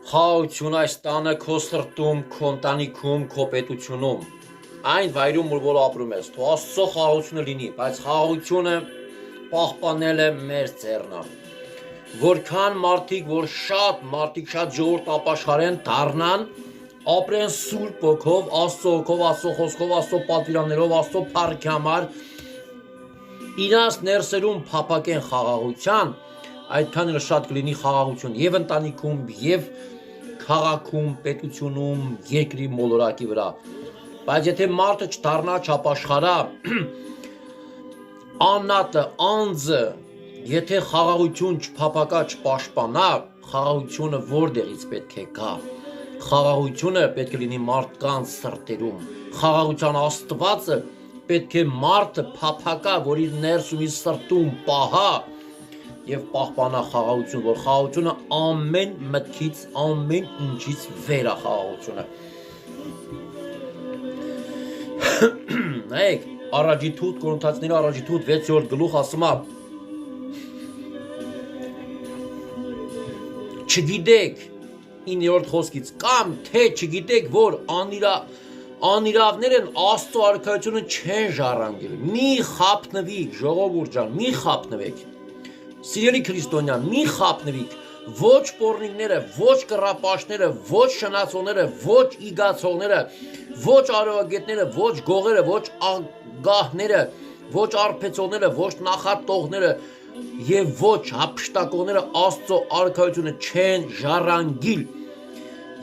Խաղաղություն այս տանը քո սրտում, քո ընտանիքում, քո պետությունում, այն վայրում, որ ապրում ես, թող Աստծո խաղաղությունը լինի, բայց խաղաղությունը պահպանելը մեր ձեռն է։ Որքան մարդիկ, որ շատ մարդիկ շատ ժողովուրդ ապաշխարեն, դառնան, ապրեն սուրբ ոգով, Աստծո ոգով, Աստծո խոսքով, Աստծո պատվիրաններով, Աստծո փառքի համար, իրանց ներսերում փափակեն խաղաղության, այդքան էլ շատ կլինի խաղաղություն եւ ընտանիքում, եւ քաղաքում, պետությունում, երկրի մոլորակի վրա։ Բայց եթե մարդը չդառնա, չապաշխարա, աննատը, անձը, եթե խաղաղություն չփափակա, չպաշտպանա, խաղաղությունը որտեղից պետք է գա։ Խաղաղությունը պետք է լինի մարդկանց սրտերում։ Խաղաղության Աստվածը պետք է մարդը փափակա, որ իր ներսում, իր սրտում պահա եւ պահպանա խաղաղություն, որ խաղաղությունը ամեն մտքից, ամեն ինչից վեր է խաղաղությունը։ Նայեք, առաջիթուտ, Կորինթացիների առաջիթուտ 6-րդ գլուխ ասում է. Չգիտեք 9-րդ խոսքից, կամ թե չգիտեք, որ անիրավներն Աստծո արքայությունը չեն ժառանգել։ Մի խափնվիկ, ժողովուրդ ջան, մի խափնվեք։ Սիրելի քրիստոնյա, մի խափնվիկ, ոչ պոռնիկները, ոչ կռապաշտները, ոչ շնացողները, ոչ իգացողները, ոչ արևագետները, ոչ գողերը, ոչ ագահները, ոչ արբեցողները, ոչ նախատողները եւ ոչ հափշտակողները Աստծո արքայությունը չեն ժառանգիլ։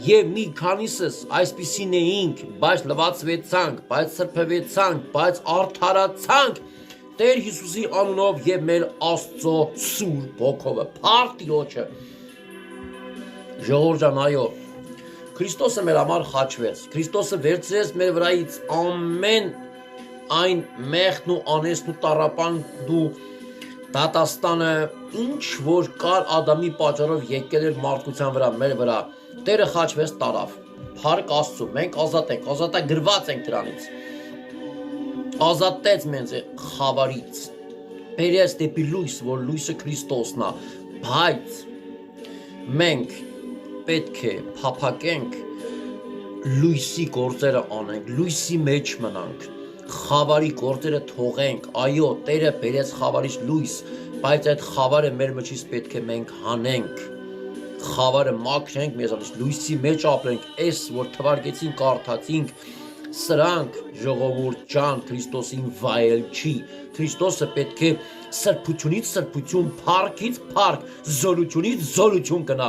Եվ մի քանիսս այսպիսին էինք, բայց լվացվեցանք, բայց սրբվեցանք, բայց արդարացանք Տեր Հիսուսի անունով եւ մեր Աստծո սուրբ ոգովը, փառք Տիրոջը։ Ժողովուրդ ջան, այո, Քրիստոսը մեր համար խաչվեց, Քրիստոսը վերցրեց մեր վրայից ամեն այն մեղքն ու անեծն ու տառապանքն ու դատաստանը, ինչ որ կար Ադամի պատճառով եկել էր մարդկության վրա, մեր վրա, Տերը խաչվեց տարավ, փառք Աստծո, մենք ազատ ենք, ազատագրված ենք դրանից, ազատեց մեզ խավարից, բերեց դեպի լույս, որ լույսը Քրիստոսն է, բայց մենք պետք է փափակենք, լույսի գործերը անենք, լույսի մեջ մնանք, խավարի գործերը թողենք, այո, Տերը բերեց խավարից լույս, բայց այդ խավարը մեր մեջից պետք է մենք հանենք, խավարը մաքրենք մեզանից, լույսի մեջ ապրենք, այս որ թվարկեցինք, կարդացինք, սրանք ժողովուրդ ջան Քրիստոսին վայել չի, Քրիստոսը պետք է սրբությունից սրբություն, փառքից փառք, զորությունից զորություն կնա,